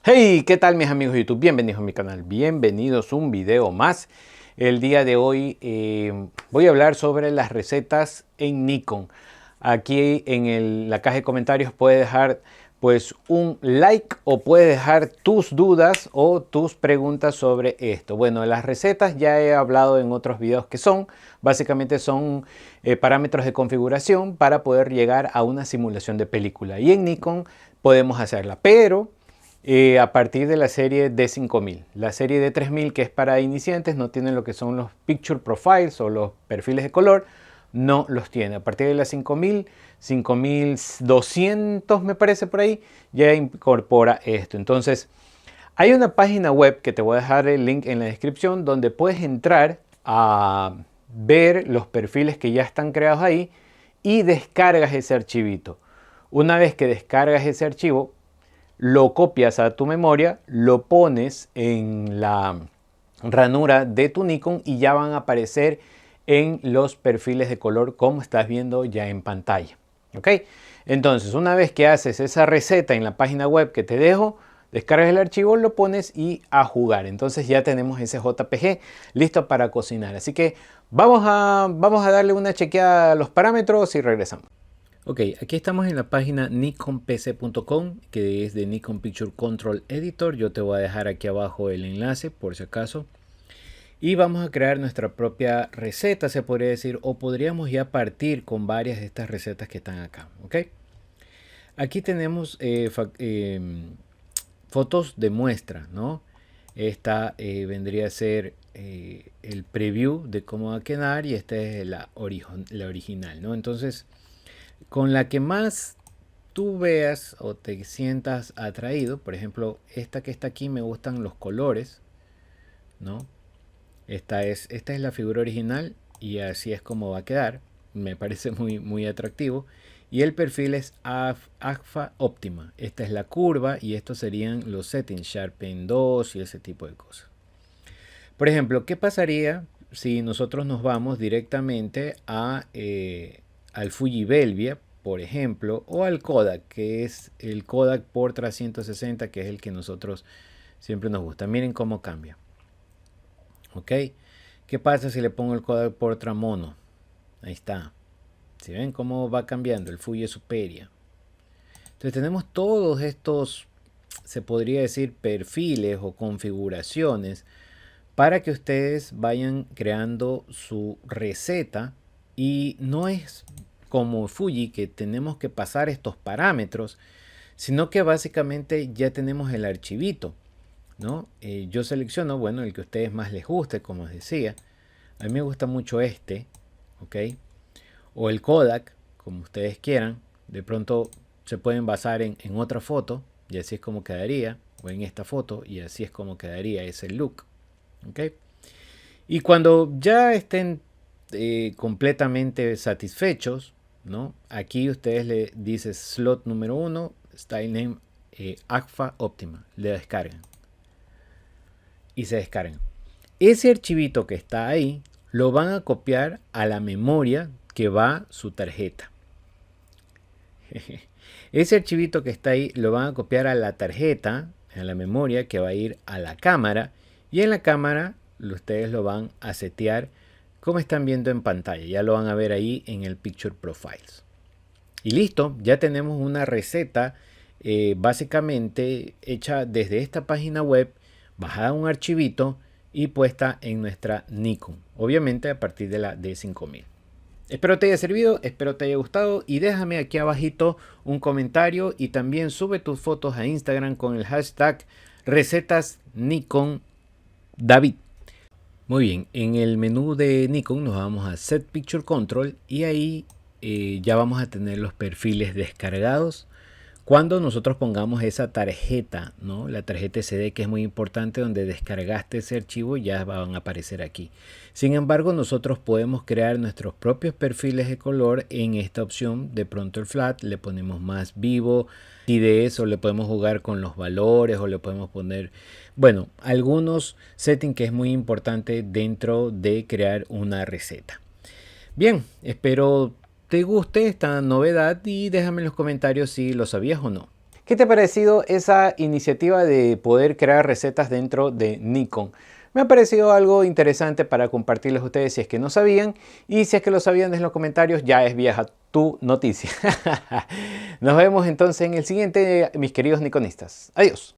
Hey, ¿qué tal mis amigos de YouTube? Bienvenidos a mi canal, bienvenidos a un video más. El día de hoy voy a hablar sobre las recetas en Nikon. Aquí en la caja de comentarios puedes dejar pues un like o puedes dejar tus dudas o tus preguntas sobre esto. Bueno, las recetas ya he hablado en otros videos básicamente son parámetros de configuración para poder llegar a una simulación de película. Y en Nikon podemos hacerla, pero a partir de la serie D5000. La serie D3000, que es para iniciantes, no tiene lo que son los picture profiles o los perfiles de color, no los tiene. A partir de la 5000, 5200 me parece por ahí, ya incorpora esto. Entonces, hay una página web que te voy a dejar el link en la descripción donde puedes entrar a ver los perfiles que ya están creados ahí y descargas ese archivito. Una vez que descargas ese archivo, lo copias a tu memoria, lo pones en la ranura de tu Nikon y ya van a aparecer en los perfiles de color como estás viendo ya en pantalla. ¿Ok? Entonces, una vez que haces esa receta en la página web que te dejo, descargas el archivo, lo pones y a jugar. Entonces ya tenemos ese JPG listo para cocinar. Así que vamos a darle una chequeada a los parámetros y regresamos. Ok, aquí estamos en la página nikonpc.com, que es de Nikon Picture Control Editor. Yo te voy a dejar aquí abajo el enlace por si acaso. Y vamos a crear nuestra propia receta, se podría decir, o podríamos ya partir con varias de estas recetas que están acá. Ok, aquí tenemos fotos de muestra, ¿no? Esta vendría a ser el preview de cómo va a quedar y esta es la original, ¿no? Entonces, con la que más tú veas o te sientas atraído, por ejemplo, esta que está aquí me gustan los colores, ¿no? Esta es la figura original y así es como va a quedar. Me parece muy atractivo. Y el perfil es AGFA óptima. Esta es la curva y estos serían los settings, Sharpen 2 y ese tipo de cosas. Por ejemplo, ¿qué pasaría si nosotros nos vamos directamente al Fuji Velvia, por ejemplo, o al Kodak, que es el Kodak Portra 160, que es el que nosotros siempre nos gusta? Miren cómo cambia. ¿Ok? ¿Qué pasa si le pongo el Kodak Portra mono? Ahí está. ¿Si ven cómo va cambiando el Fuji Superia? Entonces tenemos todos estos, se podría decir, perfiles o configuraciones para que ustedes vayan creando su receta. Y no es como Fuji que tenemos que pasar estos parámetros, sino que básicamente ya tenemos el archivito, ¿no? Yo selecciono, bueno, el que a ustedes más les guste, como les decía. A mí me gusta mucho este, ¿ok? O el Kodak, como ustedes quieran. De pronto se pueden basar en otra foto y así es como quedaría, o en esta foto y así es como quedaría ese look, ¿ok? Y cuando ya estén completamente satisfechos, ¿no? Aquí ustedes le dicen slot número 1, style name AGFA óptima, le descargan y se descargan. Ese archivito que está ahí lo van a copiar a la memoria que va su tarjeta. Ese archivito que está ahí lo van a copiar a la tarjeta, a la memoria que va a ir a la cámara, y en la cámara ustedes lo van a setear como están viendo en pantalla. Ya lo van a ver ahí en el Picture Profiles. Y listo, ya tenemos una receta básicamente hecha desde esta página web, bajada un archivito y puesta en nuestra Nikon. Obviamente a partir de la D5000. Espero te haya servido, espero te haya gustado y déjame aquí abajito un comentario y también sube tus fotos a Instagram con el hashtag recetas Nikon David. Muy bien, en el menú de Nikon nos vamos a Set Picture Control y ahí ya vamos a tener los perfiles descargados. Cuando nosotros pongamos esa tarjeta, ¿no? La tarjeta SD, que es muy importante, donde descargaste ese archivo, ya van a aparecer aquí. Sin embargo, nosotros podemos crear nuestros propios perfiles de color en esta opción. De pronto el flat le ponemos más vivo y de eso le podemos jugar con los valores o le podemos poner, bueno, algunos settings que es muy importante dentro de crear una receta. Bien, espero te guste esta novedad y déjame en los comentarios si lo sabías o no. Ok, ¿Qué te ha parecido esa iniciativa de poder crear recetas dentro de Nikon? Me ha parecido algo interesante para compartirles a ustedes si es que no sabían, y si es que lo sabían, en los comentarios, ya es vieja tu noticia. Nos vemos entonces en el siguiente, mis queridos nikonistas. Adiós.